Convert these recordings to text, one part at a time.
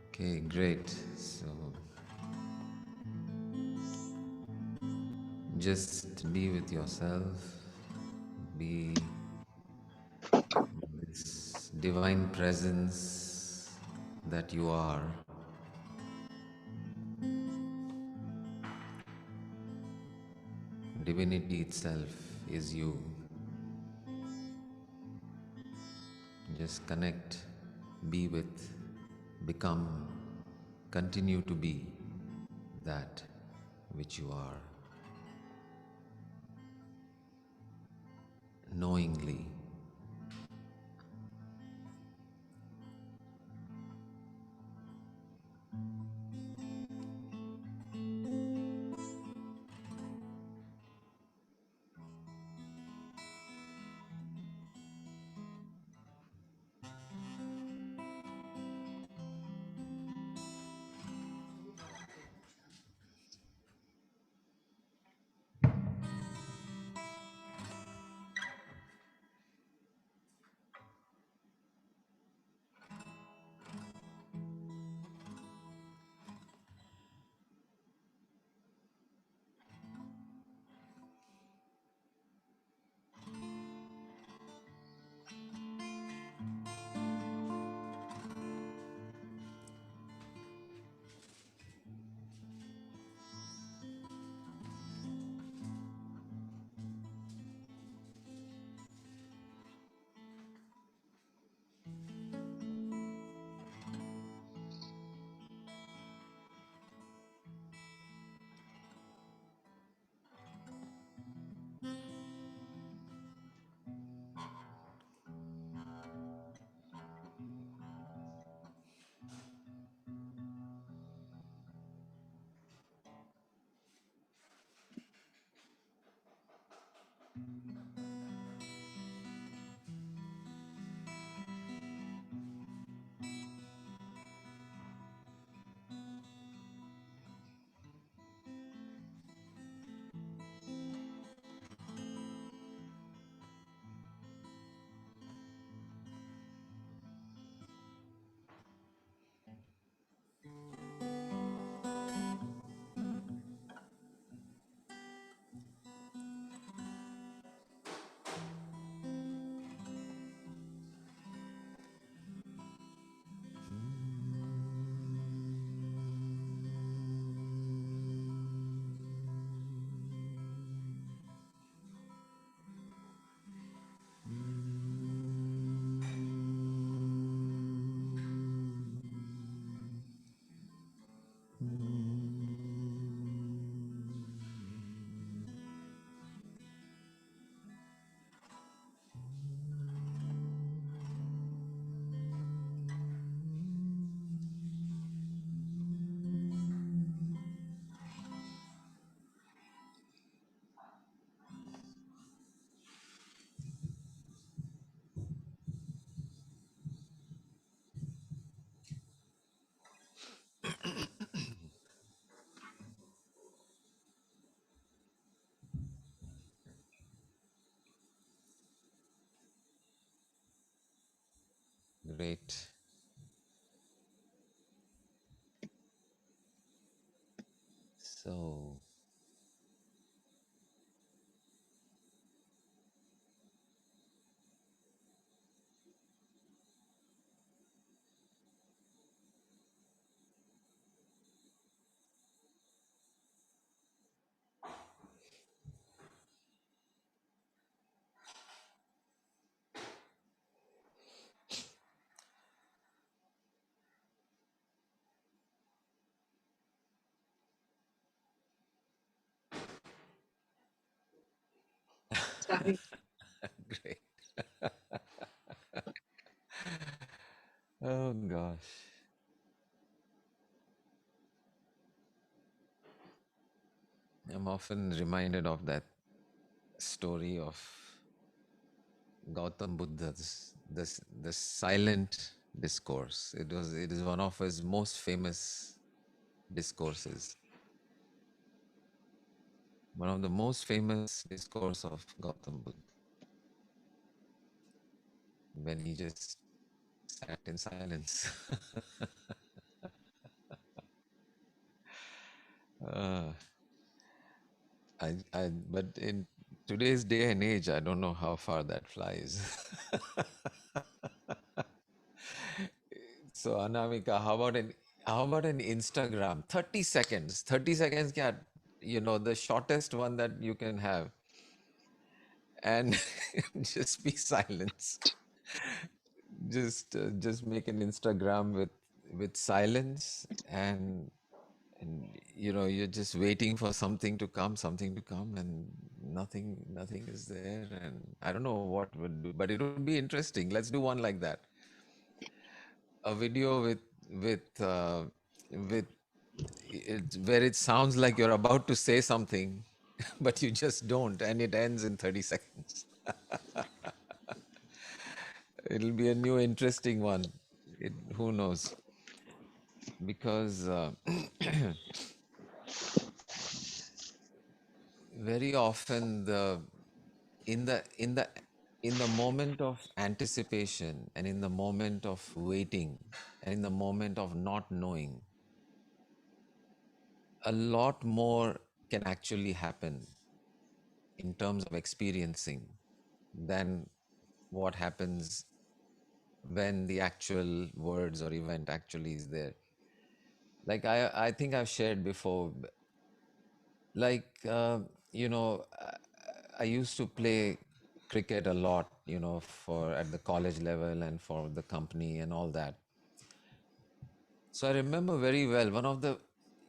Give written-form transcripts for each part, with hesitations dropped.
Okay, great. So just be with yourself, be this divine presence that you are. Divinity itself is you. Just connect, be with, become, continue to be that which you are, knowingly. Great. So, Sorry. great. Oh gosh. I'm often reminded of that story of Gautam Buddha's the silent discourse. It is one of his most famous discourses. One of the most famous discourse of Gautam Buddha. when he just sat in silence. uh, but in today's day and age, I don't know how far that flies. So Anamika, how about an Instagram? 30 seconds. 30 seconds, kya, the shortest one that you can have. And just be silence. Just make an Instagram with silence, and you're just waiting for something to come, and nothing is there, and I don't know what would do, but it would be interesting. Let's do one like that. A video with where it sounds like you're about to say something, but you just don't, and it ends in 30 seconds. It'll be a new interesting one. Who knows? Because very often in the in the in the moment of anticipation, and in the moment of waiting, and in the moment of not knowing, a lot more can actually happen in terms of experiencing than what happens when the actual words or event actually is there. Like I think I've shared before, like I used to play cricket a lot, for at the college level and for the company and all that. So I remember very well, one of the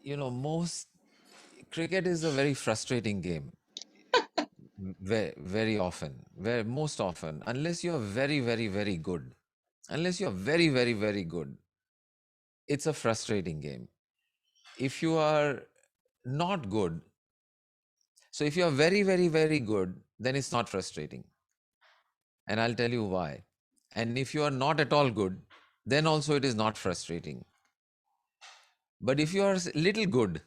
most cricket is a very frustrating game. Very often, very most often, unless you're very very very good, unless you're very very very good, it's a frustrating game. If you are not good, so if you're very very very good, then it's not frustrating, and I'll tell you why. And if you are not at all good, then also it is not frustrating. But if you are little good,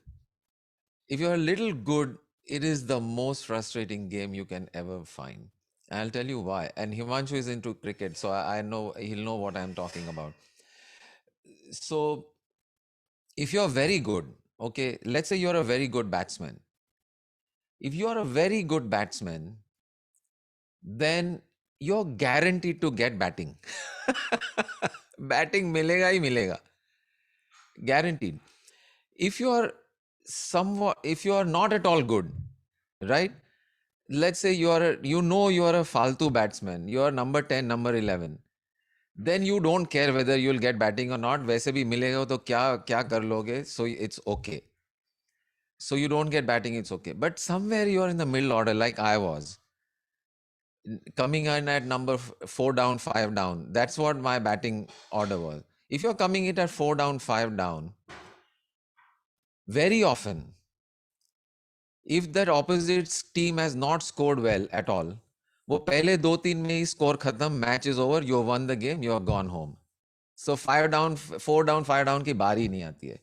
if you are little good, it is the most frustrating game you can ever find. And I'll tell you why. And Himanshu is into cricket, so I know he'll know what I'm talking about. So if you're very good, okay, let's say you're a very good batsman. If you are a very good batsman, then you're guaranteed to get batting. Batting milega hi milega. Guaranteed. If you are if you are not at all good, right? Let's say you are a faltu batsman, you are number 10, number 11. Then you don't care whether you'll get batting or not. वैसे भी मिलेगा तो क्या कर लोगे? So it's okay. So you don't get batting, it's okay. But somewhere you are in the middle order, like I was, coming in at number 4 down, 5 down. That's what my batting order was. If you're coming in at 4 down, 5 down, very often, if that opposite team has not scored well at all, वो पहले 2-3 में ही score खत्म, match is over, you won the game, you are gone home. So 5 down, 4 down, 5 down की बारी नहीं आती है.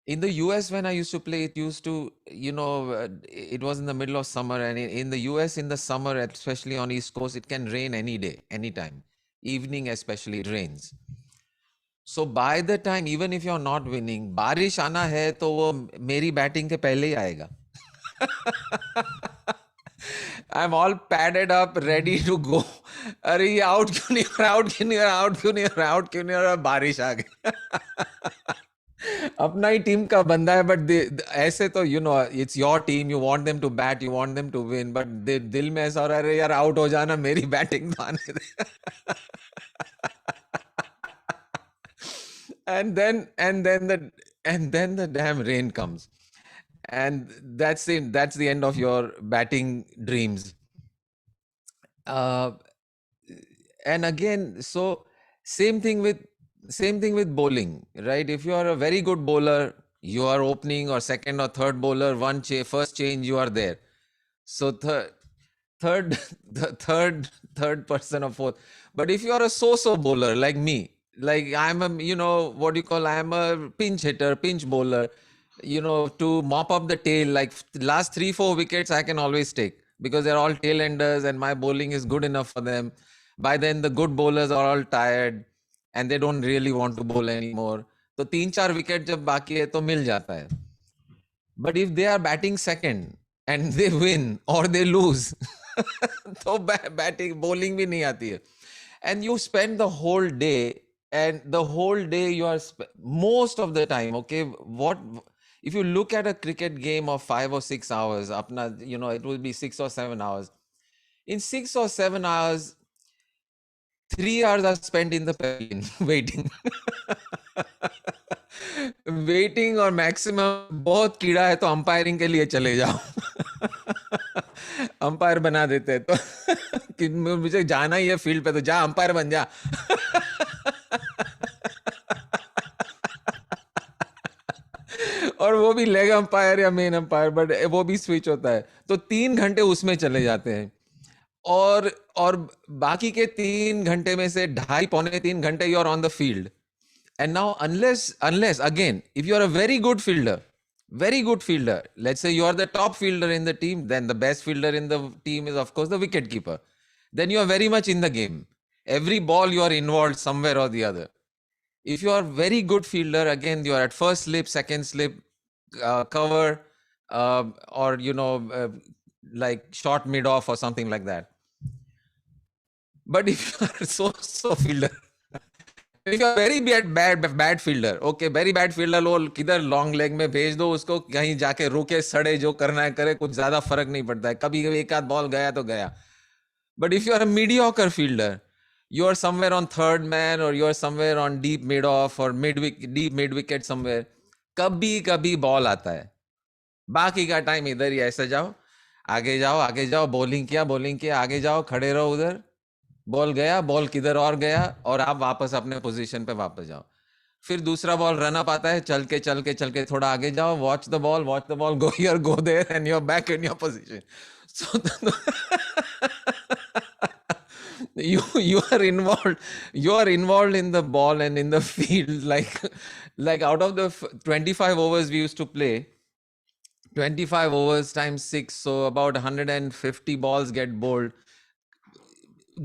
In the US, when I used to play, it used to, it was in the middle of summer, and in the US, in the summer, especially on East Coast, it can rain any day, anytime. Evening, especially, it rains. So by the time, even if you're not winning, बारिश आना है तो वो मेरी batting के पहले ही आएगा. I'm all padded up, ready to go. अरे ये out क्यों नहीं हो रहा, out क्यों नहीं हो रहा, out क्यों नहीं हो रहा, out क्यों नहीं हो रहा, बारिश आ गई. अपना ही टीम का बंदा है, बट ऐसे तो it's your team, you want them to bat, you want them to win, but दिल में ऐसा हो रहा है, यार आउट हो जाना, मेरी बैटिंग तो आने दे. And then the damn rain comes, and that's the end of your batting dreams. uh, and again, so same thing with bowling, right? If you are a very good bowler, you are opening or second or third bowler, first change, you are there. So third the third person or fourth. But if you are a so bowler like me, like I'm a, what do you call, I'm a pinch hitter, pinch bowler, to mop up the tail, like last 3-4 wickets I can always take, because they're all tail enders and my bowling is good enough for them. By then the good bowlers are all tired and they don't really want to bowl anymore. तो 3-4 wicket जब बाकी है तो मिल जाता है. But if they are batting second and they win or they lose, तो batting bowling भी नहीं आती है. And you spend the whole day, and the whole day you are most of the time, okay, what if you look at a cricket game of 5 or 6 hours, apna, it will be 6 or 7 hours. In 6 or 7 hours, 3 hours are spent in the pavilion waiting. Waiting और maximum बहुत कीड़ा है तो umpiring के लिए चले जाओ. Umpire बना देते हैं तो कि मुझे जाना ही है फील्ड पे तो जा अंपायर बन जा. और वो भी लेग अंपायर या मेन अंपायर, बट वो भी स्विच होता है तो 3 घंटे उसमें चले जाते हैं. और बाकी के 3 घंटे में से 2.5-3 घंटे you are on the field. And now, unless again, if you are a very good fielder, let's say you are the top fielder in the team, then the best fielder in the team is, of course, the wicket keeper. Then you are very much in the game. Every ball you are involved somewhere or the other. If you are very good fielder, again, you are at first slip, second slip, cover, or like short mid off or something like that. But if you are so fielder, if you are very bad fielder, okay, very bad fielder, लो किधर long leg में भेज दो उसको, कहीं जाके रुके सड़े, जो करना है करे, कुछ ज्यादा फर्क नहीं पड़ता है, कभी कभी एक आध बॉल गया तो गया. But if you are a mediocre fielder, you are somewhere on third man or you are somewhere on deep mid off or deep mid wicket somewhere, कभी कभी बॉल आता है. बाकी का टाइम इधर ही ऐसे जाओ, आगे जाओ, बॉलिंग किया, आगे जाओ, खड़े रहो उधर, बॉल गया, बॉल किधर और गया, और आप वापस अपने पोजीशन पे वापस जाओ. फिर दूसरा बॉल रन अप आता है, चल के थोड़ा आगे जाओ, watch the ball, go here, go there, and you are back in your position. So you are involved in the ball and in the field, like out of the 25 overs we used to play, 25 overs times 6, so about 150 balls get bowled.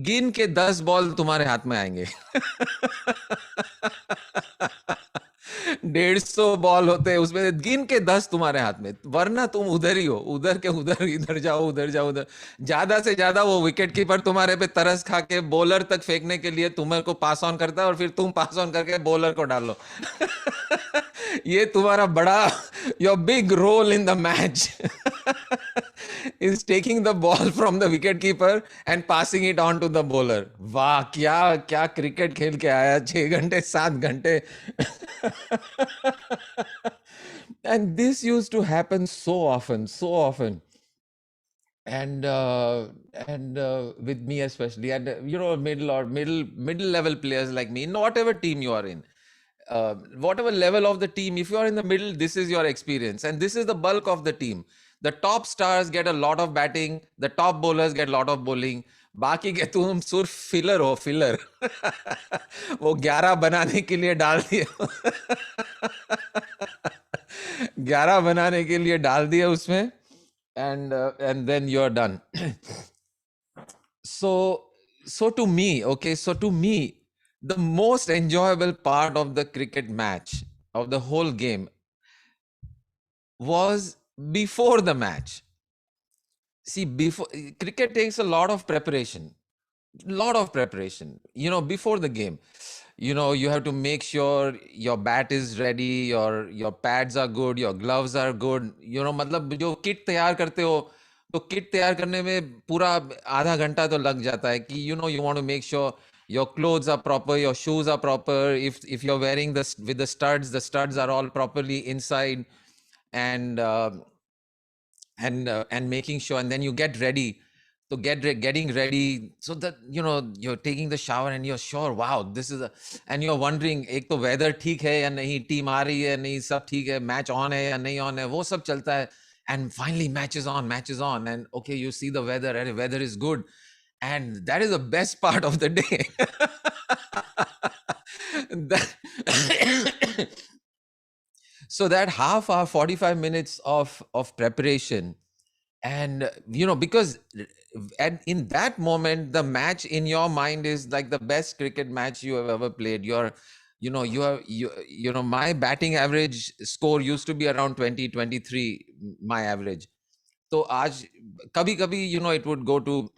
गिन के 10 ball तुम्हारे हाथ में आएंगे. 150 ball होते हैं उसमें, गिन के 10 तुम्हारे हाथ में, वरना तुम उधर ही हो, उधर के उधर, इधर जाओ उधर. ज्यादा से ज्यादा वो विकेट कीपर तुम्हारे पे तरस खा के बॉलर तक फेंकने के लिए तुम्हारे को पास ऑन करता है, और फिर तुम पास ऑन करके बॉलर को डालो. ये तुम्हारा बड़ा, your big role in the match is taking the ball from the wicket keeper and passing it on to the bowler. वाह, क्या क्रिकेट खेल के आया, 6 घंटे 7 घंटे. And this used to happen so often. And with me especially, and middle level players like me, in whatever team you are in, whatever level of the team, if you are in the middle, this is your experience, and this is the bulk of the team. The top stars get a lot of batting, the top bowlers get a lot of bowling. बाकी के तुम सिर्फ filler हो, filler. वो 11 बनाने के लिए डाल दिए. 11 बनाने के लिए डाल दिए उसमें, and then you're done. So to me, the most enjoyable part of the cricket match, of the whole game, was before the match. See, cricket takes a lot of preparation, before the game. You have to make sure your bat is ready, your pads are good, your gloves are good. मतलब जो kit तैयार करते हो, तो kit तैयार करने में पूरा आधा घंटा तो लग जाता है कि you want to make sure your clothes are proper, your shoes are proper. If you're wearing this with the studs are all properly inside, and making sure, and then you get ready. So getting ready, so that you're taking the shower and you're sure, wow, this is and you're wondering, ek to weather theek hai ya nahi, team aa rahi hai nahi, sab theek hai, match on hai ya nahi on hai, wo sab chalta hai. And finally match is on, and okay, you see the weather, and the weather is good, and that is the best part of the day. So that half hour, 45 minutes of preparation, And because in that moment the match in your mind is like the best cricket match you have ever played. My batting average score used to be around 20 23, my average. So आज कभी कभी it would go to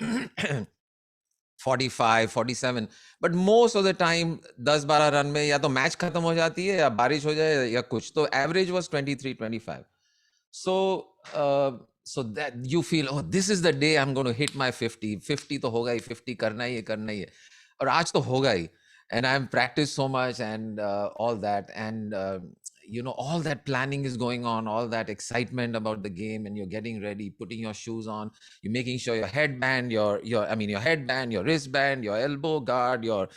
45 47, but most of the time 10-12 run में या तो match खत्म हो जाती है या बारिश हो जाए या कुछ, तो average was 23 25. So so that you feel, oh, this is the day I'm going to hit my 50 तो होगा ही, 50 करना ही है और आज तो होगा ही. And I've practiced so much and all that, and all that planning is going on, all that excitement about the game, and you're getting ready, putting your shoes on, you're making sure your headband, your headband, your wristband, your elbow guard, your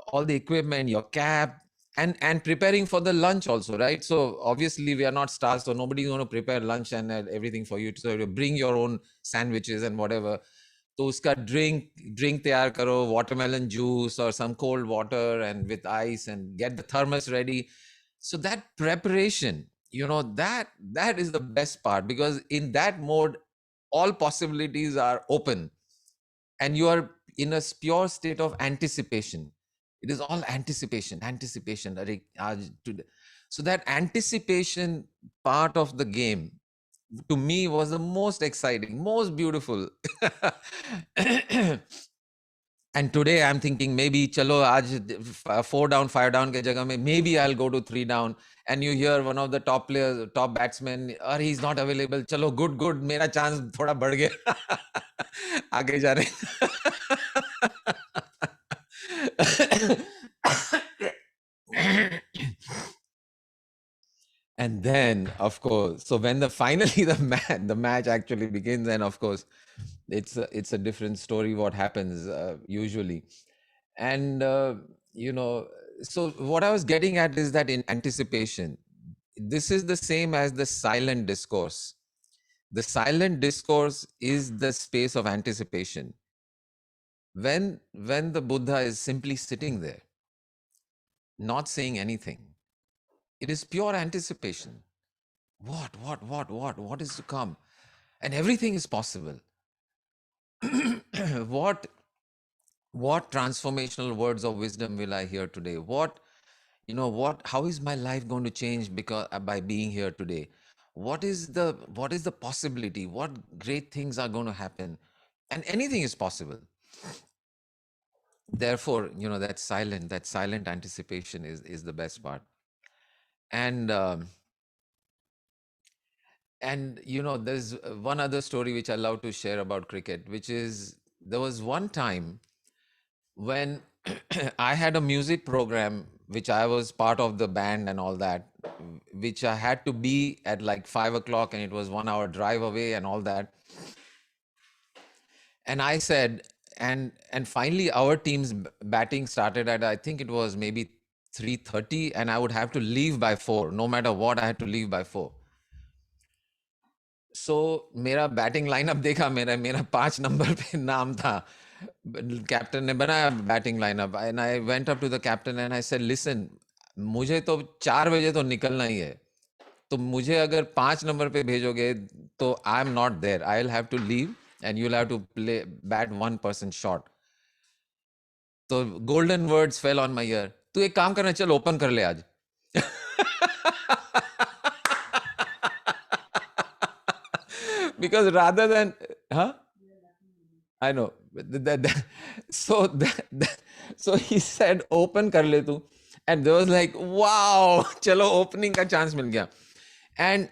all the equipment, your cap, and preparing for the lunch also, right? So obviously we are not stars, so nobody's going to prepare lunch and everything for you. So you bring your own sandwiches and whatever. तो उसका drink तैयार करो, watermelon juice or some cold water and with ice, and get the thermos ready. So that preparation, that is the best part, because in that mode all possibilities are open and you are in a pure state of anticipation. It is all anticipation. अरे आज today. So that anticipation part of the game to me was the most exciting, most beautiful. And today I'm thinking maybe chalo aaj 4 down 5 down ke jagah mein maybe I'll go to 3 down, and you hear one of the top batsmen, or he's not available, chalo good mera chance thoda बढ़ गया. आगे जा रहे. And then of course, so when finally the match actually begins, and of course it's a different story what happens usually. And so what I was getting at is that in anticipation, this is the same as the silent discourse. The silent discourse is the space of anticipation. When the Buddha is simply sitting there, not saying anything, it is pure anticipation. What is to come? And everything is possible. what transformational words of wisdom will I hear today? How is my life going to change because by being here today? What is the possibility? What great things are going to happen? And anything is possible. Therefore, that silent anticipation is the best part. And there's one other story which I love to share about cricket, which is there was one time when I had a music program, which I was part of the band and all that, which I had to be at like 5 o'clock, and it was 1 hour drive away and all that. And I said, and finally our team's batting started at, I think it was maybe 3:30, and I would have to leave by 4. No matter what, I had to leave by 4. So मेरा batting lineup देखा, मेरा 5 number पे नाम था. Captain ने बनाया batting lineup, and I went up to the captain and I said, listen, मुझे तो 4 बजे तो निकलना ही है, तो मुझे अगर 5 नंबर पे भेजोगे तो I am not there, I will have to leave and you will have to play bat 1% shot. तो golden words fell on my ear. तू एक काम करना, चल ओपन कर ले आज. Because rather than, huh? I know. So he said, open kar le tu. And there was like, wow, chalo opening ka chance mil gaya. And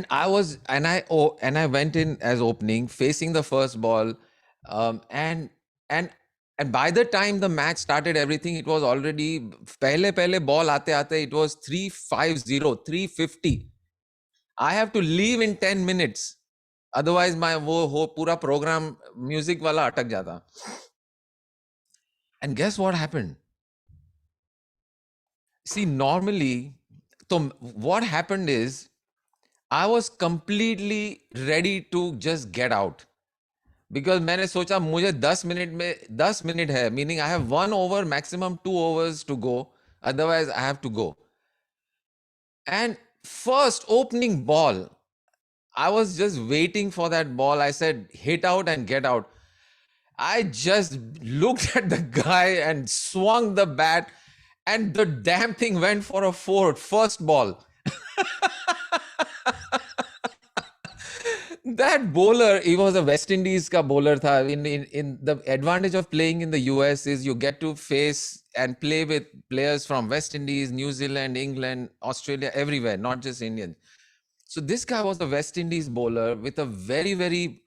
I went in as opening, facing the first ball. And by the time the match started, everything, it was already, pehle ball aate, it was 350, 350. I have to leave in 10 minutes. Otherwise, my wo pura program music wala atak jata. And guess what happened? See, normally, so what happened is, I was completely ready to just get out. Because मैंने सोचा मुझे 10 minute है, meaning I have 1 over, maximum 2 overs to go. Otherwise, I have to go. And first opening ball, I was just waiting for that ball. I said, hit out and get out. I just looked at the guy and swung the bat, and the damn thing went for a four, first ball. That bowler, he was a West Indies ka bowler tha. In the advantage of playing in the US is you get to face and play with players from West Indies, New Zealand, England, Australia, everywhere, not just Indians. So this guy was a West Indies bowler with a very, very,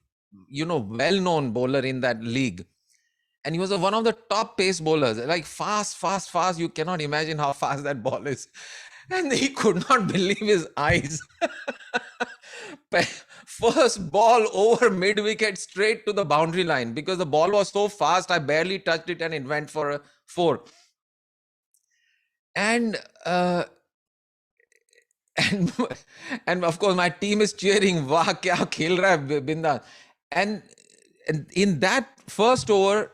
well-known bowler in that league. And he was one of the top pace bowlers, like fast, fast, fast. You cannot imagine how fast that ball is. And he could not believe his eyes. First ball over mid wicket straight to the boundary line because the ball was so fast. I barely touched it and it went for a four. And and and of course my team is cheering. Wah, kya khel raha hai Binda. And in that first over,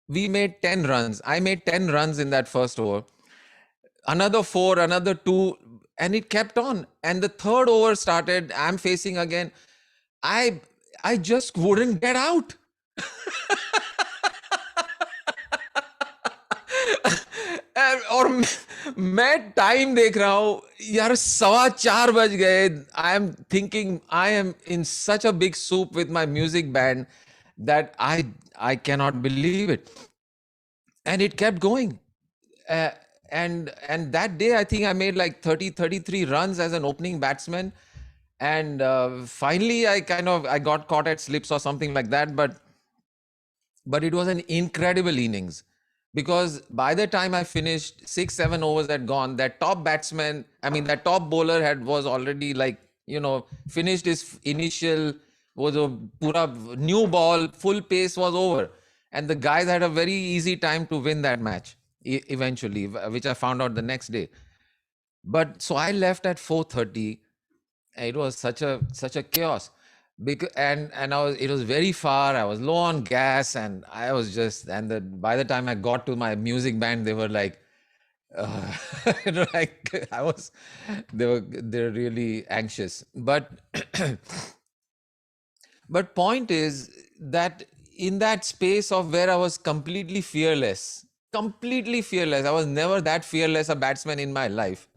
we made 10 runs. I made 10 runs in that first over. Another four, another two, and it kept on. And the third over started. I'm facing again. I just wouldn't get out. और मैं time देख रहा हूँ यार 4:15 बज गए. I am thinking I am in such a big soup with my music band that I cannot believe it, and it kept going. Uh, and that day I think I made like 33 runs as an opening batsman, and finally I got caught at slips or something like that, but it was an incredible innings because by the time I finished, 6-7 overs had gone. That top batsman, I mean that top bowler was already like finished his initial, was a pura new ball, full pace was over, and the guys had a very easy time to win that match eventually, which I found out the next day. But so I left at 4:30. It was such a chaos because and it was very far. I was low on gas, and I was just, by the time I got to my music band, they were like uh, like they're really anxious. But but point is that in that space of where I was completely fearless, I was never that fearless a batsman in my life.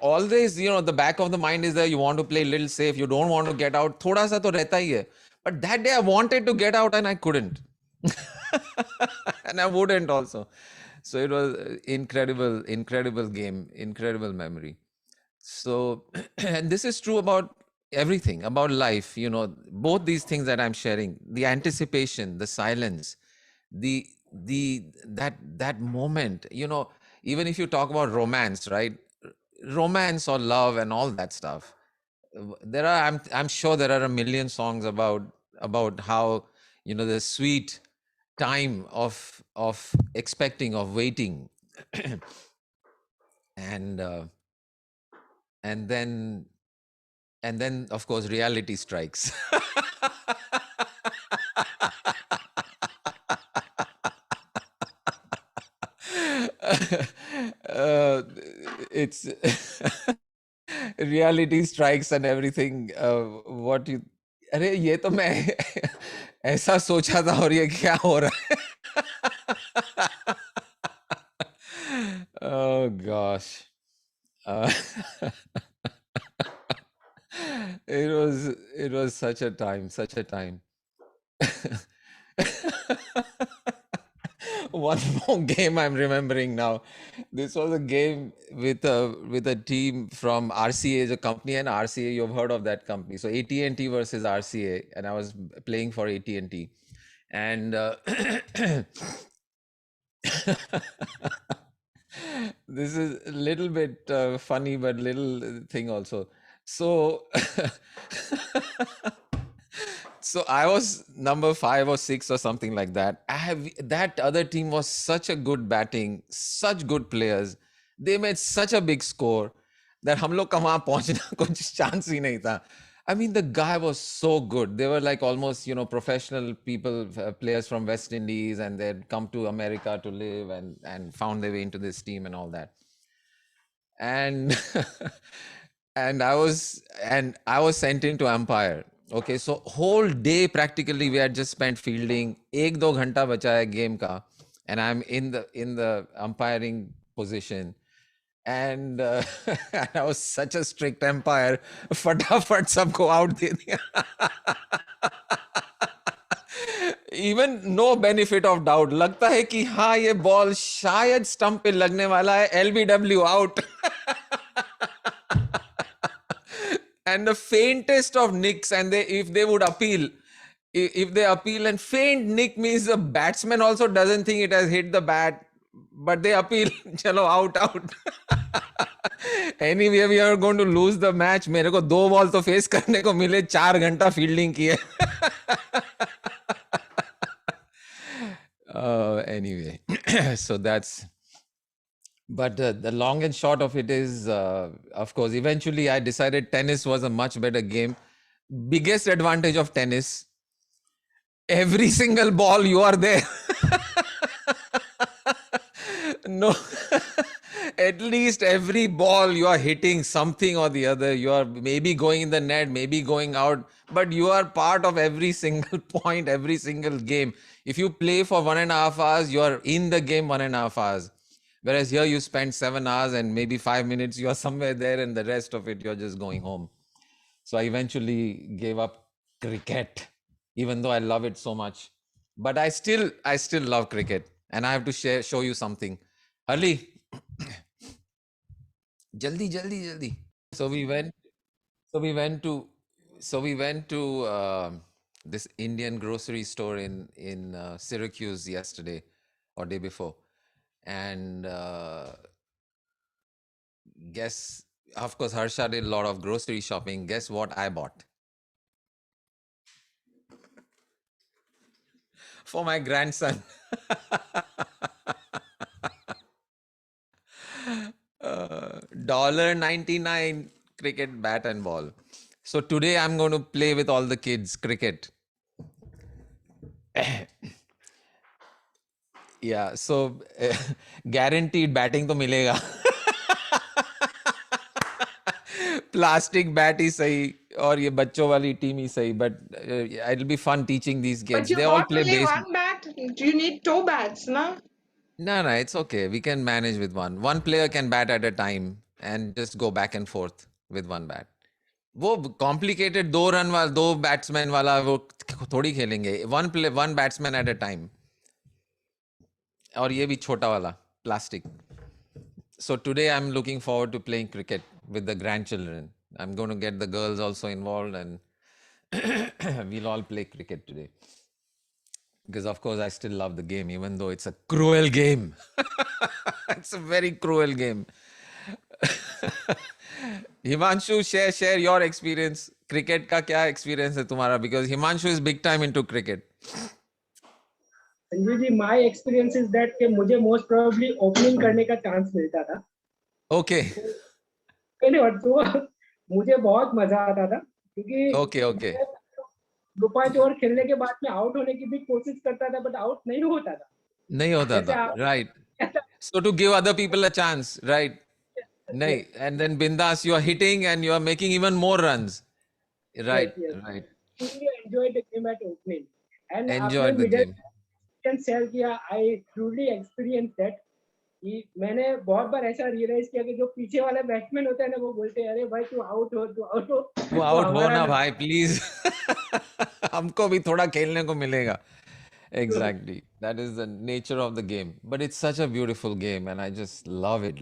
Always, the back of the mind is that you want to play a little safe, you don't want to get out. Thoda sa to rehta hi hai. But that day I wanted to get out and I couldn't. And I wouldn't also. So it was incredible game, incredible memory. So, and this is true about everything, about life, both these things that I'm sharing, the anticipation, the silence, that moment, even if you talk about romance, right? Romance or love and all that stuff. I'm sure there are a million songs about how, the sweet time of expecting, of waiting. and and then and then of course reality strikes. It's reality strikes and everything. What you, अरे ये तो मैं ऐसा सोचा था और ये क्या हो रहा है. Oh gosh. uh, it was such a time. One more game I'm remembering now. This was a game with a team from RCA, the company, and RCA. You've heard of that company. So AT&T versus RCA, and I was playing for AT&T, and this is a little bit funny, but little thing also. So so I was number 5 or 6 or something like that. That other team was such a good batting, such good players. They made such a big score that हम लोग का वहां पहुंचना कुछ chance ही नहीं था. I mean, the guy was so good. They were like almost, professional people, players from West Indies, and they'd come to America to live and found their way into this team and all that. And and I was sent in to umpire. Okay, so whole day practically we had just spent fielding. एक दो घंटा बचा है game का, and I'm in the umpiring position. And I was such a strict umpire. फटाफट सबको out दे दिया. Even know benefit of doubt, लगता है कि हाँ ये बॉल शायद स्टंप पे लगने वाला है, LBW out. And the faintest of nicks, and they if they would appeal, if they appeal, and faint nick means the batsman also doesn't think it has hit the bat, but they appeal. Chalo, out. Anyway, we are going to lose the match. मेरे को 2 ball तो face करने को मिले, 4 घंटा fielding की है. Anyway, so that's, but the long and short of it is, of course, eventually I decided tennis was a much better game. Biggest advantage of tennis, every single ball you are there. No, at least every ball you are hitting something or the other. You are maybe going in the net, maybe going out, but you are part of every single point, every single game. If you play for 1.5 hours, you are in the game 1.5 hours. Whereas here you spend 7 hours and maybe 5 minutes, you are somewhere there, and the rest of it, you're just going home. So I eventually gave up cricket, even though I love it so much. But I still love cricket, and I have to show you something. Harley, jaldi. So we went. So we went to. So we went to this Indian grocery store in Syracuse yesterday or day before, and guess. Of course, Harsha did a lot of grocery shopping. Guess what I bought for my grandson? $1.99 cricket bat and ball. So today I'm going to play with all the kids cricket. Yeah, so guaranteed batting to मिलेगा. Plastic bat ही सही और ये बच्चों वाली team ही सही, but it'll be fun teaching these But kids. you They all got play only base. one bat. Do you need two bats, no? No, it's okay. We can manage with one. One player can bat at a time and just go back and forth with one bat. वो complicated 2 run वाला 2 batsman वाला वो थोड़ी खेलेंगे. One batsman at a time, और ये भी छोटा वाला plastic. So today I'm looking forward to playing cricket with the grandchildren. I'm going to get the girls also involved, and we'll all play cricket today. Because of course I still love the game, even though it's a cruel game. It's a very cruel game. Himanshu, share your experience. Cricket का क्या experience है तुम्हारा? Because Himanshu is big time into cricket. Sanju ji, my experience is that कि मुझे most probably opening करने का chance मिलता था. Okay. पहले और तो मुझे बहुत मजा आता था, क्योंकि Okay. दो पांच ओवर खेलने के बाद में आउट होने की भी कोशिश करता था, बट आउट नहीं होता था. नहीं होता जैसे था, आप right. So to give other people a chance, right? नहीं, and then bindas, you are hitting and you are making even more runs. Right. Truly enjoyed the game at opening. And Enjoyed आपने the middle game. Share किया, I truly experience that. कि मैंने बहुत बार ऐसा realise किया कि जो पीछे वाला बैट्समैन होता है ना, वो बोलते हैं अरे भाई तू आउट हो. वो आउट हो ना भाई, प्लीज. हमको भी थोड़ा खेलने को मिलेगा. Exactly. That is the nature of the game. But it's such a beautiful game, and I just love it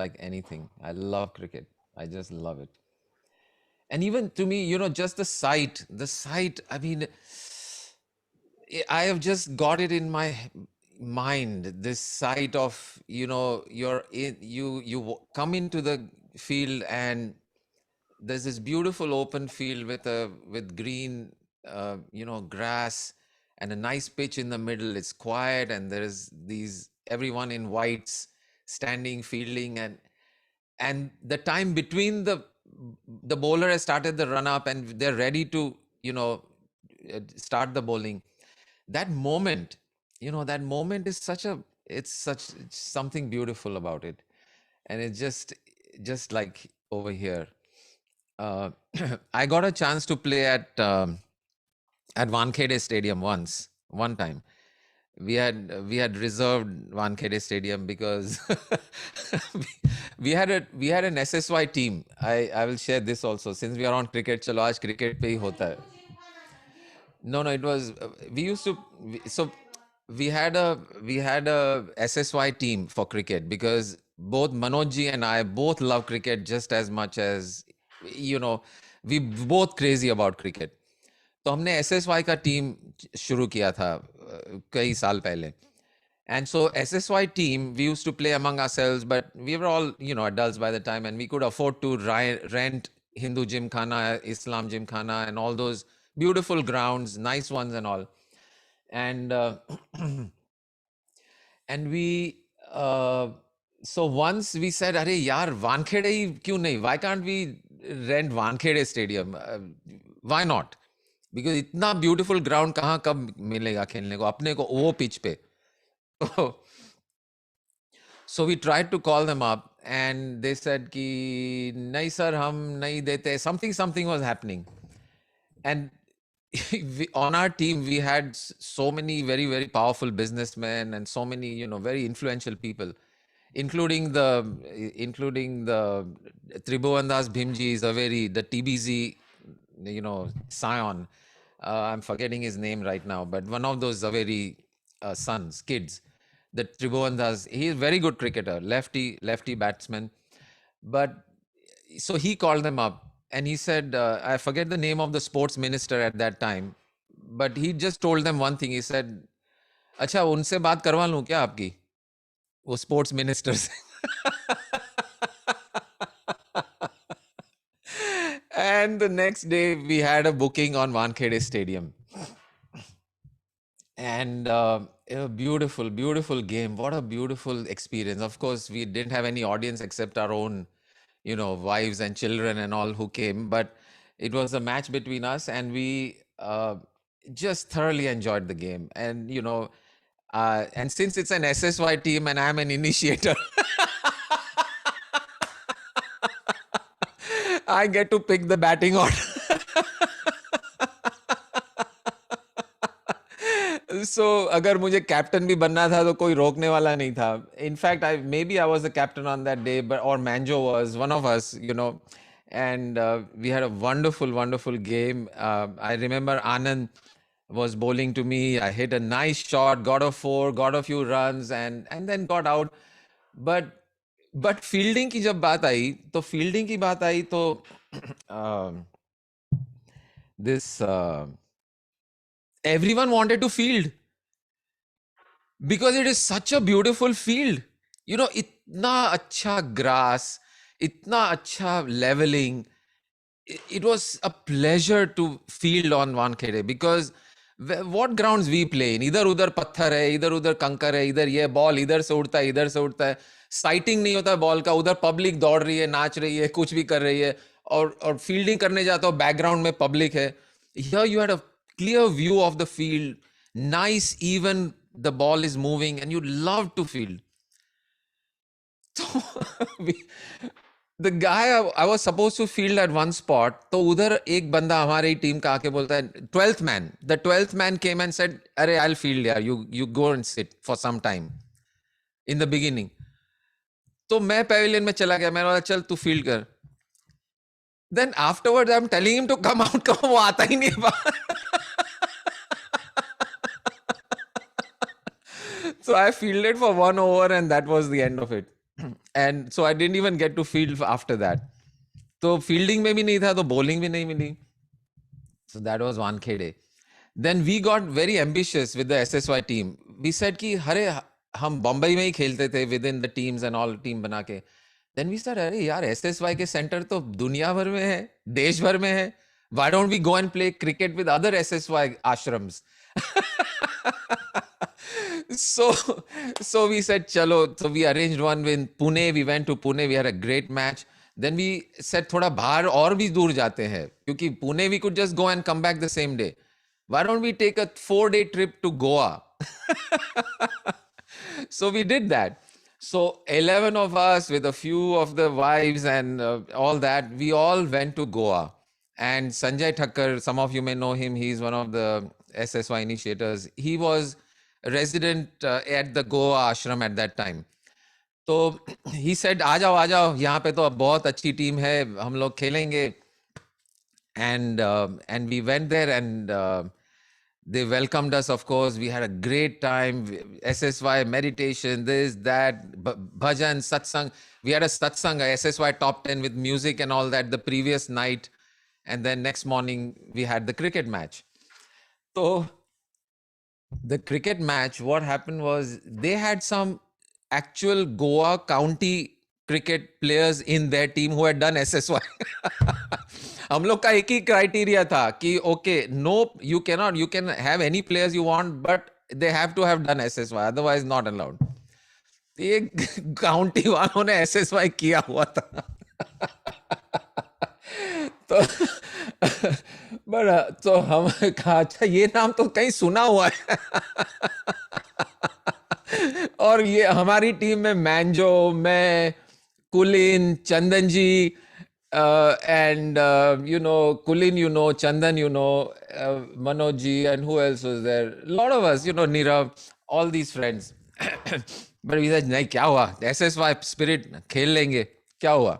like anything. I love cricket. I just love it. And even to me, just the sight, I mean, I have just got it in my mind, this sight of, you come into the field, and there's this beautiful open field with green, grass, and a nice pitch in the middle. It's quiet, and there's everyone in whites standing fielding, and the time between the bowler has started the run up and they're ready to start the bowling. That moment, is it's something beautiful about it. And it's just like over here. Uh, I got a chance to play at Wankhede Stadium one time. We had reserved Wankhede Stadium because we, we had an SSY team. I will share this also since we are on cricket. चलो आज cricket पे ही होता है. No, it was we used to so we had a SSY team for cricket because both Manoj ji and I both love cricket just as much as you know we both crazy about cricket. तो हमने SSY का team शुरू किया था कई साल पहले. And so SSY team, we used to play among ourselves, but we were all, adults by the time, and we could afford to rent Hindu Gymkhana, Islam Gymkhana, and all those beautiful grounds, nice ones and all. And and we, so once we said, "Arey yaar, Wankhede hi kyun nahi? Why can't we rent Wankhede Stadium? Why not? Because इतना beautiful ground कहाँ कब मिलेगा खेलने को अपने को वो pitch पे." So we tried to call them up and they said कि नहीं sir हम नहीं देते, something was happening. And on our team we had so many very very powerful businessmen and so many very influential people, including the Tribhuvandas Bhimji is the TBZ scion. I'm forgetting his name right now, but one of those Zaveri kids, the Tribhuvandas, he is very good cricketer, lefty batsman. But so he called them up and he said, I forget the name of the sports minister at that time, but he just told them one thing. He said, अच्छा उनसे बात करवा लूं क्या आपकी, वो sports minister से. And the next day we had a booking on Wankhede Stadium. And a beautiful game. What a beautiful experience. Of course, we didn't have any audience except our own, wives and children and all who came. But it was a match between us, and we just thoroughly enjoyed the game. And and since it's an SSY team and I'm an initiator, I get to pick the batting order. So अगर मुझे captain भी बनना था तो कोई रोकने वाला नहीं था. In fact, maybe I was the captain on that day, but or Manjo was one of us, and we had a wonderful game. I remember Anand was bowling to me. I hit a nice shot, got a 4, got a few runs, and then got out. But fielding की जब बात आई तो this everyone wanted to field because it is such a beautiful field. इतना अच्छा grass, इतना अच्छा leveling. It was a pleasure to field on Wankhede because what grounds we play in, इधर उधर पत्थर है, इधर उधर कंकर है, इधर ये बॉल इधर से उड़ता है, इधर से उड़ता है, साइटिंग नहीं होता है बॉल का, उधर पब्लिक दौड़ रही है, नाच रही है, कुछ भी कर रही है, और फील्डिंग करने जाता हो बैकग्राउंड में पब्लिक है. Here you had a clear view of the field, nice even the ball is moving and you love to field. So the guy I was supposed to field at one spot, तो उधर एक बंदा हमारी team का आके बोलता है 12th man. The 12th man came and said, अरे I'll field यार, you go and sit for some time in the beginning. तो मैं pavilion में चला गया, मैंने बोला चल तू field कर. Then afterwards I'm telling him to come out, वो आता ही नहीं बाहर. So I fielded for 1 over and that was the end of it. And so I didn't even get to field after that. तो fielding में भी नहीं था तो bowling भी नहीं मिली. So that was Wankhede. Then we got very ambitious with the SSY team. We said कि हरे हम बम्बई में ही खेलते थे within the teams and all team बना के. Then we said अरे यार SSY के center तो दुनिया भर में है, देश भर में है. Why don't we go and play cricket with other SSY ashrams? So we said chalo. So we arranged one in Pune. We went to Pune. We had a great match. Then we said थोड़ा बाहर और भी दूर जाते हैं क्योंकि Pune we could just go and come back the same day. Why don't we take a 4-day trip to Goa? So we did that. So 11 of us with a few of the wives and all that, we all went to Goa. And Sanjay Thakkar, some of you may know him, he's one of the SSY initiators. He was a resident at the Goa ashram at that time. तो he said, आ जाओ यहाँ पे तो अब बहुत अच्छी team है, हम लोग खेलेंगे. And we went there, and they welcomed us, of course. We had a great time. SSY meditation, this, that, bhajan, satsang. We had a satsang, a SSY top 10 with music and all that the previous night. And then next morning, we had the cricket match. So the cricket match, what happened was they had some actual Goa county cricket players in their team who had done SSY. हम लोग का एक ही criteria था कि okay no you can have any players you want but they have to have done SSY otherwise not allowed. ये county वालों ने SSY किया हुआ था. तो बट तो हम कहा अच्छा ये नाम तो कहीं सुना हुआ है. और ये हमारी टीम में मैंजो, मैं, कुलिन, चंदन जी, and Kulin, Chandan, Manoj ji, and who else was there? A lot of us, Nirav, all these friends. But we said, nahi, kya hua? SSY spirit, खेल लेंगे, क्या हुआ?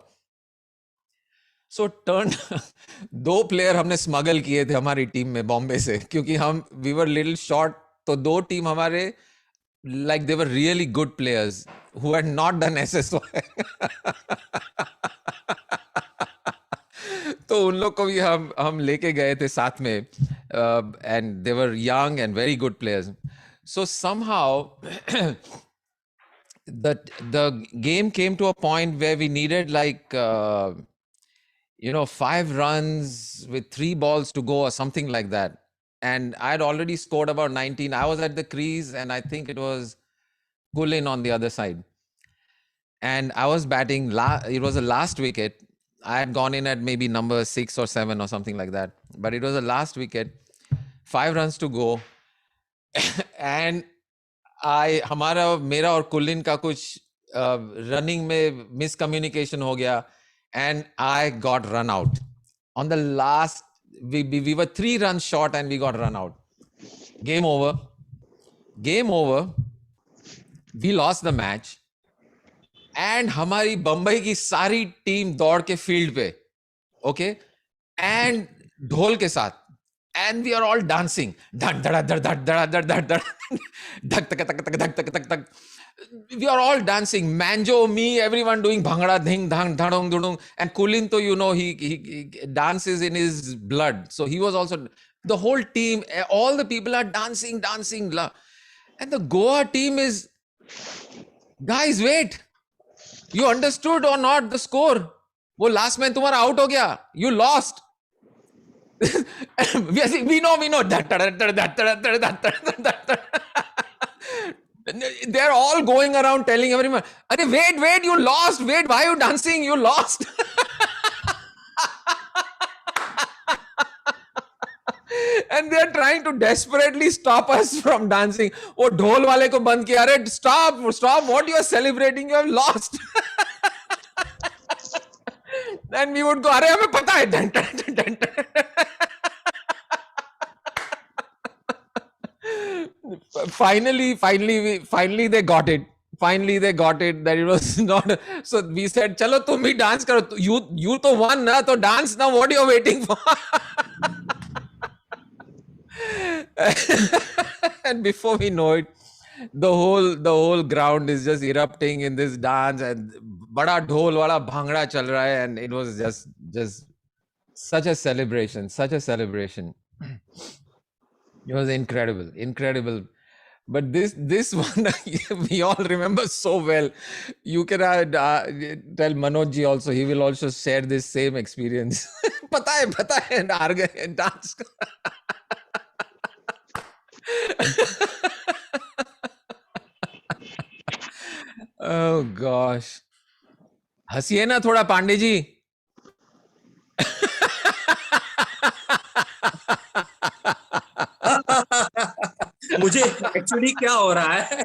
So turn 2 player हमने smuggle किए थे हमारी टीम में बॉम्बे से, क्योंकि we were little short. तो 2 टीम हमारे like they were really good players who had not done SSY. तो उन लोग को भी हम लेके गए थे साथ में, and they were young and very good players. So somehow the game came to a point where we needed 5 runs with 3 balls to go or something like that. And I had already scored about 19. I was at the crease, and I think it was Kulin on the other side. And I was batting. It was the last wicket. I had gone in at maybe number 6 or 7 or something like that. But it was the last wicket. 5 runs to go. And मेरा और कुलिन का कुछ running में miscommunication हो गया. And I got run out. On the last, we were 3 runs short and we got run out. Game over. We lost the match. And हमारी बंबई की सारी टीम दौड़ के फील्ड पे, okay, and ढोल के साथ, and we are all dancing, धड़ धड़ धड़ धड़ धड़ धड़ धड़ धड़, धक धक धक धक धक धक धक. We are all dancing, Manjo, me, everyone doing bhangra, dhing, dhang, dhadong, dhudung. And Kulin, to he dances in his blood. So he was also, the whole team, all the people are dancing. And the Goa team is, guys, wait. You understood or not the score? वो last में तुम्हारा out हो गया. You lost. we know. They're all going around telling everyone, wait, you lost. Wait, why are you dancing? You lost. And they're trying to desperately stop us from dancing. वो ढोल वाले को बंद किया, अरे stop, what you are celebrating, you have lost. And we would go, अरे हमें पता है. Finally they got it. That it was not. So we said, चलो तुम भी dance करो. You तो won ना, तो dance now. What are you waiting for? And before we know it, the whole ground is just erupting in this dance, and bada dhol wala bhangra chal raha hai, and it was just such a celebration. It was incredible. But this one we all remember so well. You can tell Manoj ji also. He will also share this same experience. पता है हार गए dance. Oh gosh. हंसिए ना थोड़ा पांडे जी. मुझे actually क्या हो रहा है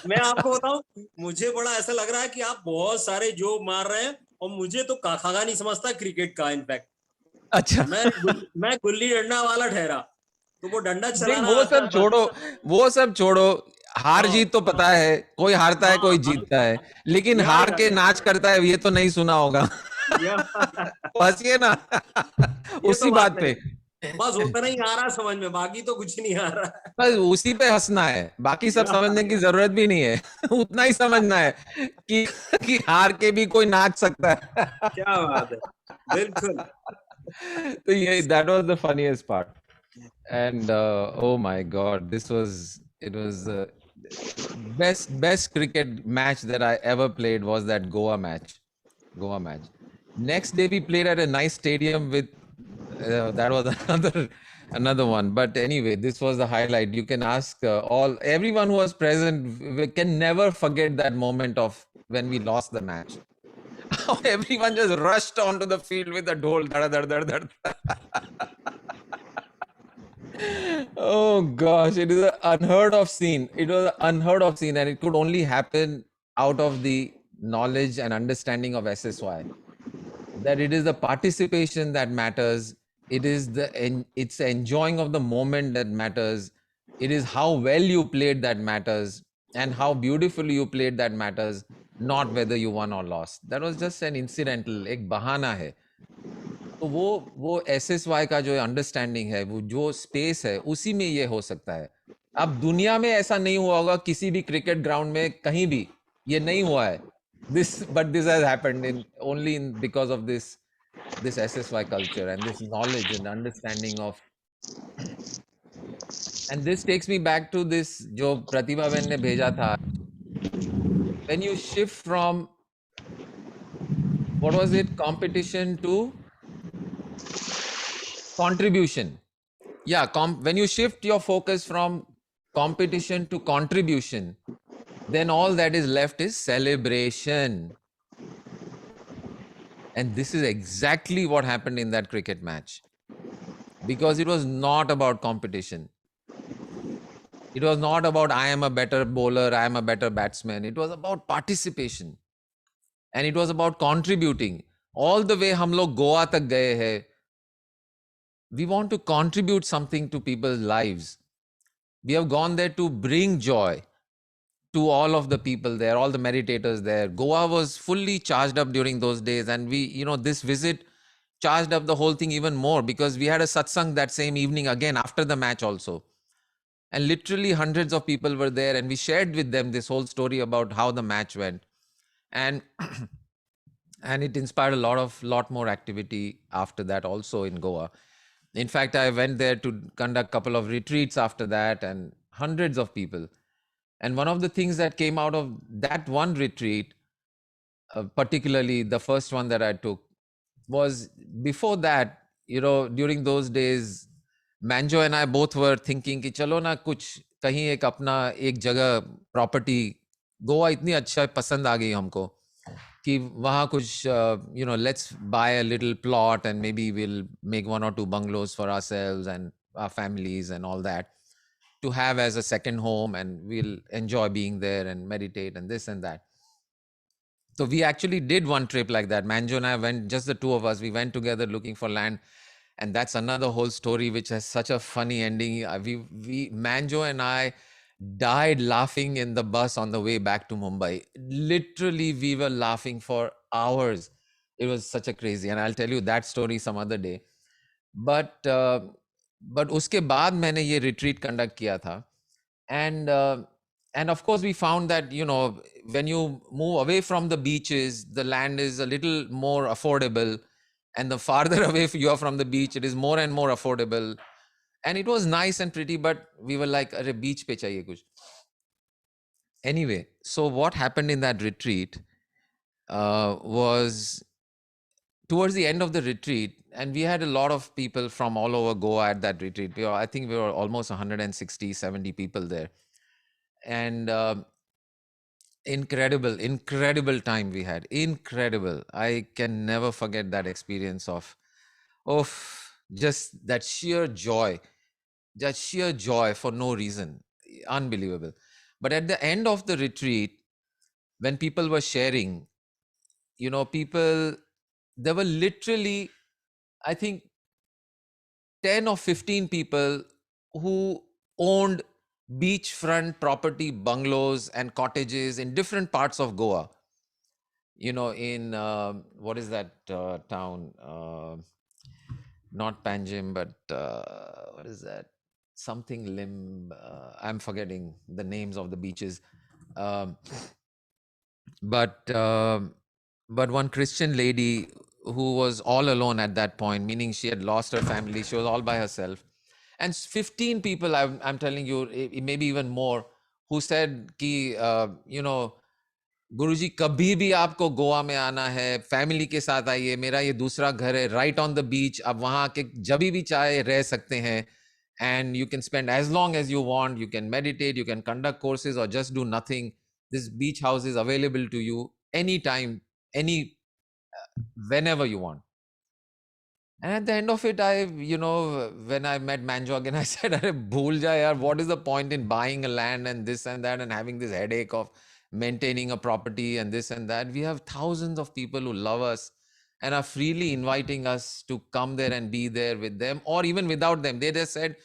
मैं आपको बताऊं, मुझे बड़ा ऐसा लग रहा है कि आप बहुत सारे जो मार रहे हैं और मुझे तो खागा नहीं समझता क्रिकेट का। इनफैक्ट अच्छा मैं गुल्ली डंडा वाला ठहरा, तो वो डंडा नहीं चलाना वो आता सब है बस। छोड़ो, वो सब छोड़ो। हार हाँ जीत तो पता है, कोई हारता है कोई हाँ जीतता है, लेकिन या हार के नाच करता है ये तो नहीं सुना होगा। या फंसिए ना ये तो उसी बात बात नहीं, पे। बस उतना ही आ रहा समझ में, बाकी तो कुछ नहीं आ रहा बस उसी पे हंसना है, बाकी सब या समझने की जरूरत भी नहीं है। उतना ही समझना है कि हार के भी कोई नाच सकता है। क्या बात है, बिल्कुल। तो ये that was the funniest part. And oh my god, this was, it was the best cricket match that I ever played was that Goa match. Next day we played at a nice stadium with that was another one. But anyway, this was the highlight. You can ask everyone who was present. We can never forget that moment of when we lost the match. Everyone just rushed onto the field with the dhol. Dada, dada, dada, dada. Oh gosh, it is an unheard of scene. It was an unheard of scene, and it could only happen out of the knowledge and understanding of SSY. That it is the participation that matters. It is it's the enjoying of the moment that matters. It is how well you played that matters, and how beautifully you played that matters. Not whether you won or lost. That was just an incidental, एक बहाना है. तो वो SSY का जो understanding है, वो जो स्पेस है, उसी में ये हो सकता है. अब दुनिया में ऐसा नहीं हुआ होगा किसी भी क्रिकेट ग्राउंड में कहीं भी, ये नहीं हुआ है. This has happened in only in because of this SSY culture and this knowledge and understanding of. And this takes me back to this जो प्रतिभा बहन ने भेजा था. When you shift from, what was it, competition to contribution. Yeah, when you shift your focus from competition to contribution, then all that is left is celebration. And this is exactly what happened in that cricket match, because it was not about competition. It was not about I am a better bowler, I am a better batsman. It was about participation, and it was about contributing. All the way हम लोग गोवा तक गए हैं, we want to contribute something to people's lives. We have gone there to bring joy to all of the people there, all the meditators there. Goa was fully charged up during those days, and this visit charged up the whole thing even more, because we had a satsang that same evening again after the match also. And literally hundreds of people were there, and we shared with them this whole story about how the match went. And and it inspired a lot more activity after that also in Goa. In fact, I went there to conduct a couple of retreats after that, and hundreds of people. And one of the things that came out of that one retreat, particularly the first one that I took, was before that, during those days, Manjo and I both were thinking कि चलो ना कुछ कहीं एक अपना एक जगह property, Goa इतनी अच्छा पसंद आ गई हमको कि वहाँ कुछ let's buy a little plot and maybe we'll make 1 or 2 bungalows for ourselves and our families and all that, to have as a second home, and we'll enjoy being there and meditate and this and that. So we actually did one trip like that. Manjo and I went, just the two of us. We went together looking for land, and that's another whole story which has such a funny ending. We Manjo and I died laughing in the bus on the way back to Mumbai. Literally, we were laughing for hours. It was such a crazy, and I'll tell you that story some other day. But उसके बाद मैंने ये retreat conduct किया था, and of course we found that when you move away from the beaches, the land is a little more affordable, and the farther away you are from the beach, it is more and more affordable. And it was nice and pretty, but we were like, अरे beach पे चाहिए कुछ. Anyway, so what happened in that retreat was towards the end of the retreat, and we had a lot of people from all over Goa at that retreat. I think we were almost 160, 70 people there. And incredible time we had. Incredible. I can never forget that experience of just that sheer joy for no reason. unbelievable. But at the end of the retreat, when people were sharing, there were literally, I think, 10 or 15 people who owned beachfront property, bungalows and cottages in different parts of Goa. In what is that town? Not Panjim, but what is that? Something Lim. I'm forgetting the names of the beaches. Um, but one Christian lady who was all alone at that point, meaning she had lost her family, she was all by herself, and 15 people, I'm telling you, maybe even more, who said ki गुरुजी कभी भी आपको गोवा में आना है, family के साथ आइए, मेरा ये दूसरा घर है राइट ऑन द बीच, आप वहां आके जब भी चाहे रह सकते हैं, and you can spend as long as you want, you can meditate, you can conduct courses or just do nothing. This beach house is available to you anytime, whenever you want. And at the end of it, when I met Manjo again, I said, "Arey bhul ja yaar, what is the point in buying a land and this and that and having this headache of maintaining a property and this and that? We have thousands of people who love us and are freely inviting us to come there and be there with them, or even without them. They just said,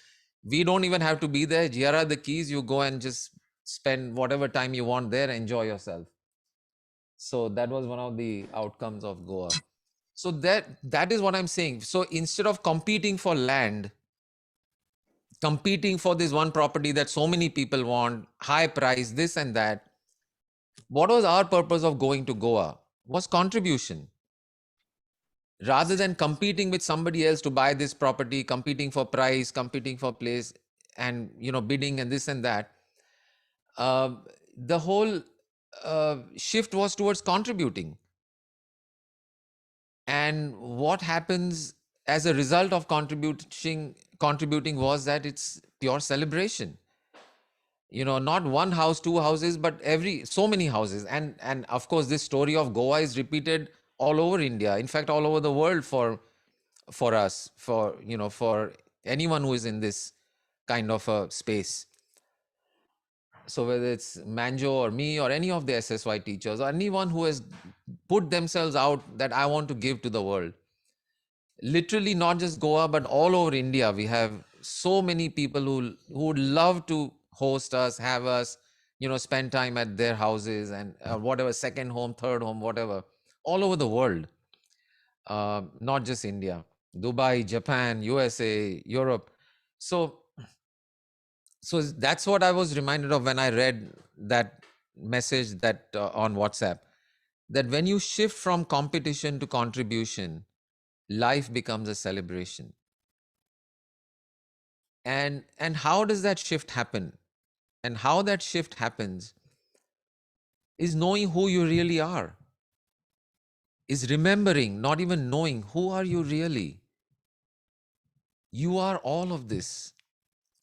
we don't even have to be there. Here are the keys. You go and just spend whatever time you want there, enjoy yourself." So that was one of the outcomes of Goa. So that is what I'm saying. So instead of competing for land, competing for this one property that so many people want, high price, this and that, what was our purpose of going to Goa? Was contribution. Rather than competing with somebody else to buy this property, competing for price, competing for place, and bidding and this and that, the whole shift was towards contributing. And what happens as a result of contributing was that it's pure celebration. Not one house, two houses, but so many houses. And of course, this story of Goa is repeated all over India. In fact, all over the world for us, for anyone who is in this kind of a space. So whether it's Manjo or me or any of the SSY teachers or anyone who has put themselves out that I want to give to the world, literally not just Goa, but all over India, we have so many people who would love to host us, have us, spend time at their houses and whatever, second home, third home, whatever, all over the world, not just India, Dubai, Japan, USA, Europe. So that's what I was reminded of when I read that message that on WhatsApp, that when you shift from competition to contribution, life becomes a celebration. And how does that shift happen? And how that shift happens is knowing who you really are, is remembering, not even knowing, who are you really? You are all of this.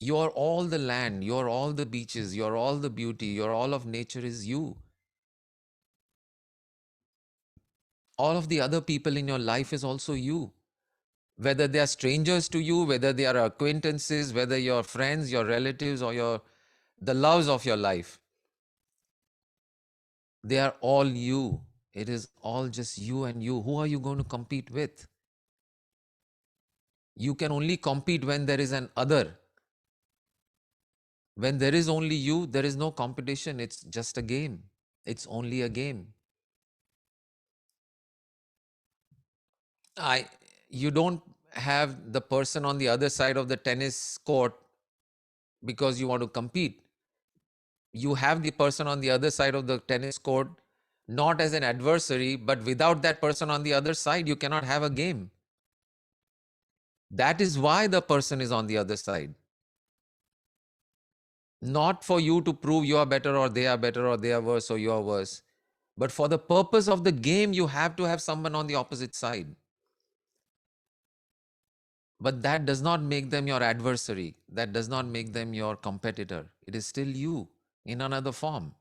You are all the land, you are all the beaches, you are all the beauty, you are all of nature is you. All of the other people in your life is also you. Whether they are strangers to you, whether they are acquaintances, whether your friends, your relatives, or the loves of your life, they are all you. It is all just you and you. Who are you going to compete with? You can only compete when there is an other. When there is only you, there is no competition. It's just a game. It's only a game. You don't have the person on the other side of the tennis court because you want to compete. You have the person on the other side of the tennis court not as an adversary, but without that person on the other side, you cannot have a game. That is why the person is on the other side. Not for you to prove you are better or they are worse or you are worse. But for the purpose of the game, you have to have someone on the opposite side. But that does not make them your adversary. That does not make them your competitor. It is still you in another form.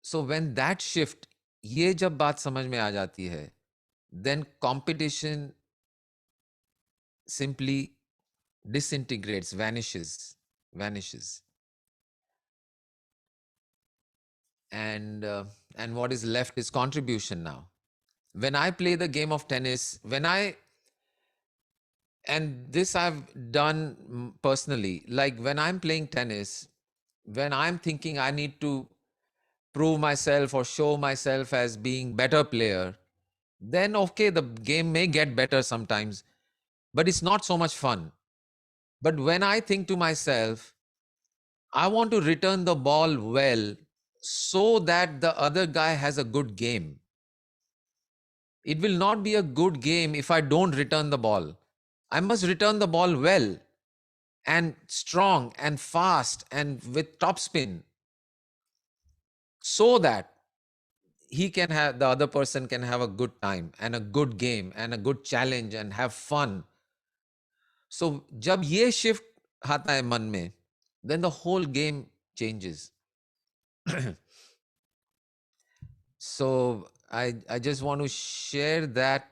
So when that shift, ये जब बात समझ में आ जाती है, then competition simply disintegrates, vanishes. vanishes. And what is left is contribution now. When I play the game of tennis, and this I've done personally, like when I'm playing tennis, when I'm thinking I need to prove myself or show myself as being better player, then okay, the game may get better sometimes, but it's not so much fun. But when I think to myself, I want to return the ball well so that the other guy has a good game. It will not be a good game if I don't return the ball. I must return the ball well and strong and fast and with topspin so that the other person can have a good time and a good game and a good challenge and have fun. So जब ये shift आता है मन में, then the whole game changes. So I just want to share that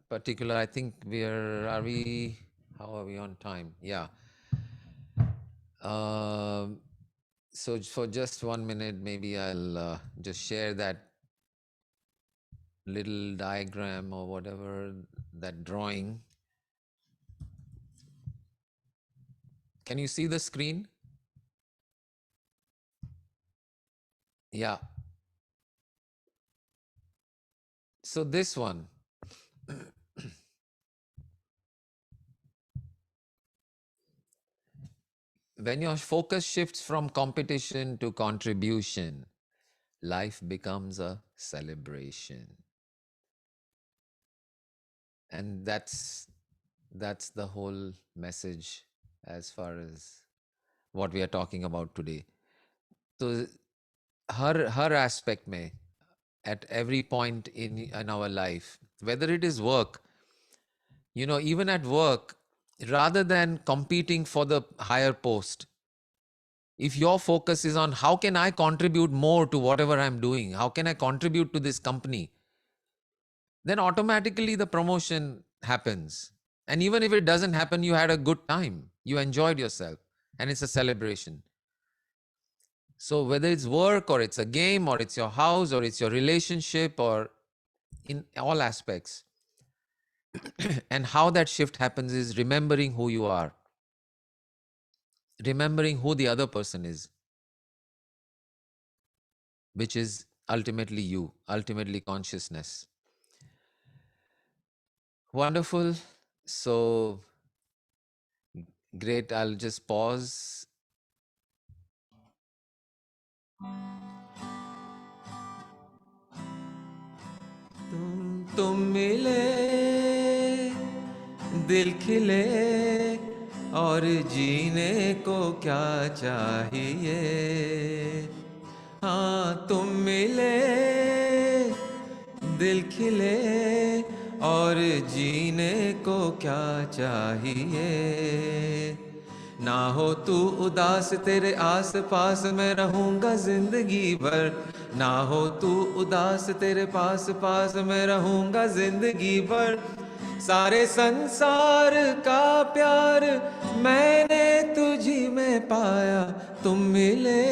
particular. I think how are we on time? Yeah. So for just 1 minute, maybe I'll just share that little diagram or whatever, that drawing. Can you see the screen? Yeah. So this one. When your focus shifts from competition to contribution, life becomes a celebration. And that's the whole message as far as what we are talking about today. So her aspect mein, at every point in our life, whether it is work, even at work, rather than competing for the higher post, if your focus is on how can I contribute more to whatever I'm doing, how can I contribute to this company, then automatically the promotion happens. And even if it doesn't happen, you had a good time, you enjoyed yourself, and it's a celebration. So whether it's work or it's a game or it's your house or it's your relationship or in all aspects, and how that shift happens is remembering who you are, remembering who the other person is, which is ultimately you, ultimately consciousness. Wonderful. So great. I'll just pause. तुम मिले, दिल खिले, और जीने को क्या चाहिए। हाँ तुम मिले, दिल खिले, और जीने को क्या चाहिए। ना हो तू उदास, तेरे आस पास मैं रहूंगा जिंदगी भर। ना हो तू उदास, तेरे पास मैं रहूंगा जिंदगी भर। सारे संसार का प्यार मैंने तुझी में पाया। तुम मिले,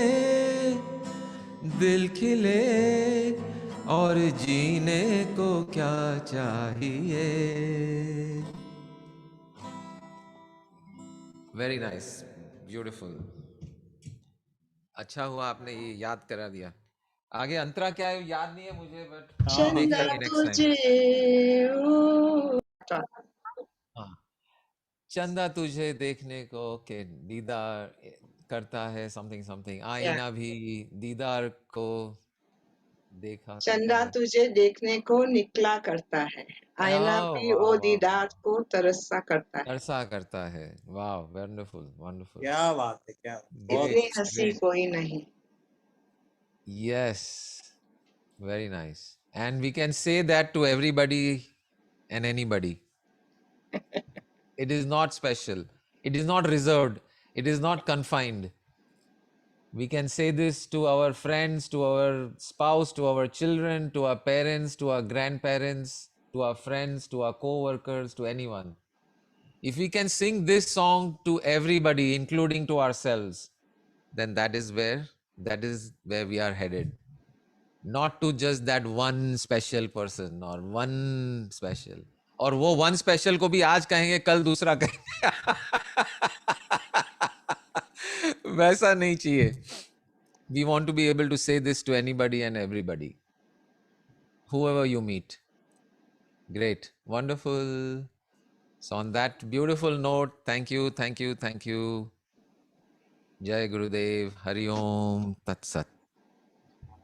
दिल खिले, और जीने को क्या चाहिए। Very nice, beautiful. अच्छा हुआ आपने ये याद करा दिया। आगे अंतरा क्या है याद नहीं है मुझे, बट देख चंदा लेंगे नेक्स्ट टाइम। तुझे ओ हाँ, चंदा तुझे देखने को के दीदार करता है, समथिंग समथिंग। या आईना भी दीदार को देखा करता चंदा है। तुझे देखने को निकला करता है, आईना ओह भी वाह ओ वाह वाह, दीदार को तरसा करता है। तरसा करता है। वाह, वंडरफुल वंडरफुल, क्या बात है, क्या बहुत इतनी ग्रेट हंसी ग्रेट। कोई नहीं। Yes, very nice. And we can say that to everybody and anybody. It is not special. It is not reserved. It is not confined. We can say this to our friends, to our spouse, to our children, to our parents, to our grandparents, to our friends, to our co workers, to anyone. If we can sing this song to everybody, including to ourselves, then that is where we are headed. Not to just that one special person or one special. और वो one special को भी आज कहेंगे, कल दूसरा कहेंगे. वैसा नहीं चाहिए. We want to be able to say this to anybody and everybody, whoever you meet. Great, wonderful. So on that beautiful note, thank you. Jai Gurudev, Hari Om, Tat Sat.